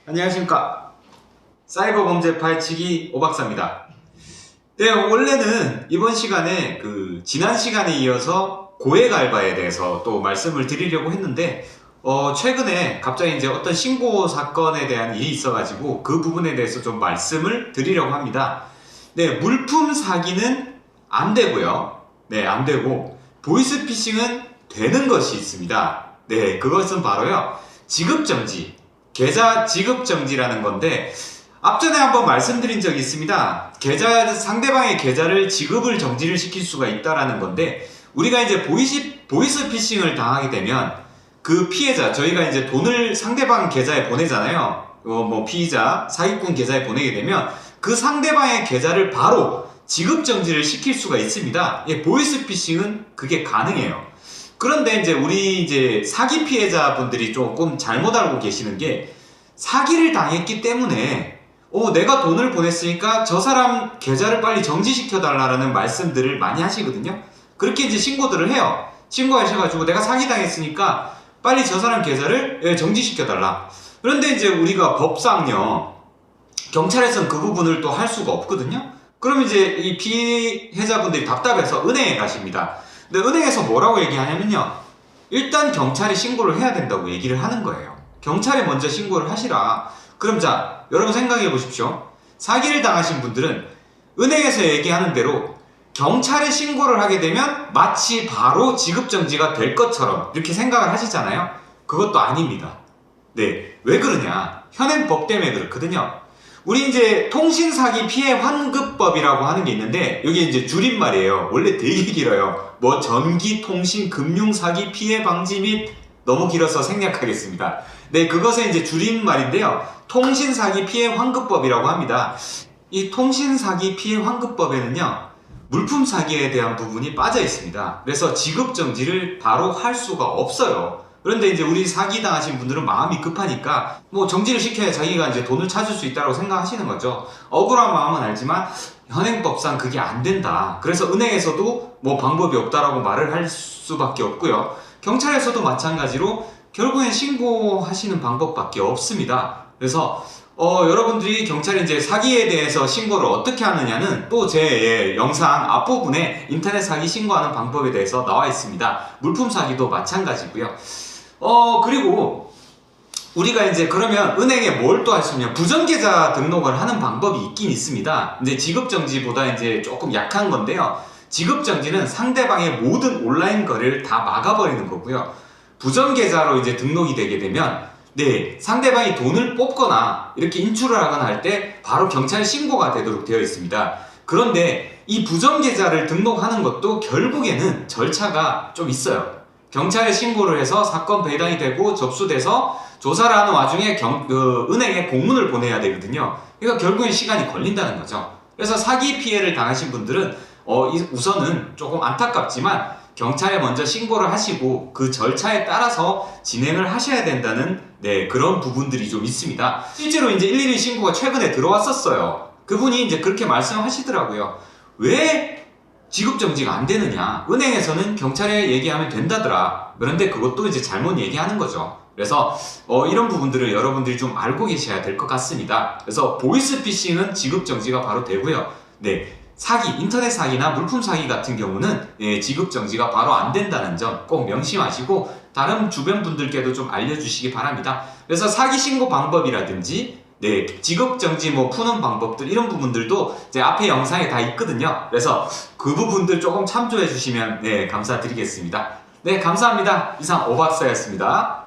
안녕하십니까. 사이버 범죄 파헤치기 오박사입니다. 네, 원래는 이번 시간에 지난 시간에 이어서 고액 알바에 대해서 또 말씀을 드리려고 했는데, 최근에 갑자기 이제 어떤 신고 사건에 대한 일이 있어가지고 그 부분에 대해서 좀 말씀을 드리려고 합니다. 네, 물품 사기는 안 되고요. 네, 안 되고, 보이스피싱은 되는 것이 있습니다. 네, 그것은 바로요, 지급정지. 계좌 지급정지라는 건데, 앞전에 한번 말씀드린 적이 있습니다. 상대방의 계좌를 지급을 정지를 시킬 수가 있다라는 건데, 우리가 이제 보이스피싱을 당하게 되면 그 피해자, 저희가 이제 돈을 상대방 계좌에 보내잖아요. 피의자, 사기꾼 계좌에 보내게 되면 그 상대방의 계좌를 바로 지급정지를 시킬 수가 있습니다. 보이스피싱은 그게 가능해요. 그런데 우리 사기 피해자분들이 조금 잘못 알고 계시는 게, 사기를 당했기 때문에 내가 돈을 보냈으니까 저 사람 계좌를 빨리 정지시켜 달라는 말씀들을 많이 하시거든요. 그렇게 신고들을 해요. 신고하셔가지고 내가 사기 당했으니까 빨리 저 사람 계좌를 정지시켜 달라. 그런데 우리가 법상요, 경찰에서는 그 부분을 또 할 수가 없거든요. 그럼 이 피해자분들이 답답해서 은행에 가십니다. 근데 은행에서 뭐라고 얘기하냐면요, 일단 경찰에 신고를 해야 된다고 얘기를 하는 거예요. 경찰에 먼저 신고를 하시라. 그럼 자, 여러분 생각해 보십시오. 사기를 당하신 분들은 은행에서 얘기하는 대로 경찰에 신고를 하게 되면 마치 바로 지급정지가 될 것처럼 이렇게 생각을 하시잖아요. 그것도 아닙니다. 네, 왜 그러냐? 현행법 때문에 그렇거든요. 우리 통신사기 피해 환급법이라고 하는 게 있는데, 여기 줄임말이에요. 원래 되게 길어요. 전기통신금융사기 피해 방지 및, 너무 길어서 생략하겠습니다. 네, 그것의 줄임말인데요. 통신사기 피해 환급법이라고 합니다. 이 통신사기 피해 환급법에는요, 물품 사기에 대한 부분이 빠져 있습니다. 그래서 지급정지를 바로 할 수가 없어요. 그런데 우리 사기 당하신 분들은 마음이 급하니까 정지를 시켜야 자기가 돈을 찾을 수 있다고 생각하시는 거죠. 억울한 마음은 알지만 현행법상 그게 안 된다. 그래서 은행에서도 방법이 없다라고 말을 할 수밖에 없고요. 경찰에서도 마찬가지로 결국엔 신고하시는 방법밖에 없습니다. 그래서 여러분들이 경찰에 사기에 대해서 신고를 어떻게 하느냐는 또 제 영상 앞부분에 인터넷 사기 신고하는 방법에 대해서 나와 있습니다. 물품 사기도 마찬가지고요. 그리고 우리가 그러면 은행에 뭘 또 할 수 있냐? 부정계좌 등록을 하는 방법이 있긴 있습니다. 지급정지보다 조금 약한 건데요. 지급정지는 상대방의 모든 온라인 거래를 다 막아버리는 거고요. 부정계좌로 등록이 되게 되면, 네, 상대방이 돈을 뽑거나 이렇게 인출을 하거나 할 때 바로 경찰 신고가 되도록 되어 있습니다. 그런데 이 부정계좌를 등록하는 것도 결국에는 절차가 좀 있어요. 경찰에 신고를 해서 사건 배당이 되고 접수돼서 조사를 하는 와중에 은행에 공문을 보내야 되거든요. 그러니까 결국엔 시간이 걸린다는 거죠. 그래서 사기 피해를 당하신 분들은 우선은 조금 안타깝지만 경찰에 먼저 신고를 하시고 그 절차에 따라서 진행을 하셔야 된다는, 네, 그런 부분들이 좀 있습니다. 실제로 112 신고가 최근에 들어왔었어요. 그분이 그렇게 말씀하시더라고요. 왜 지급정지가 안 되느냐? 은행에서는 경찰에 얘기하면 된다더라. 그런데 그것도 잘못 얘기하는 거죠. 그래서 이런 부분들을 여러분들이 좀 알고 계셔야 될 것 같습니다. 그래서 보이스피싱은 지급정지가 바로 되고요. 네, 인터넷 사기나 물품 사기 같은 경우는 지급정지가 바로 안 된다는 점 꼭 명심하시고 다른 주변 분들께도 좀 알려주시기 바랍니다. 그래서 사기 신고 방법이라든지, 네, 지급정지 푸는 방법들, 이런 부분들도 제 앞에 영상에 다 있거든요. 그래서 그 부분들 조금 참조해 주시면, 네, 감사드리겠습니다. 네, 감사합니다. 이상 오박사였습니다.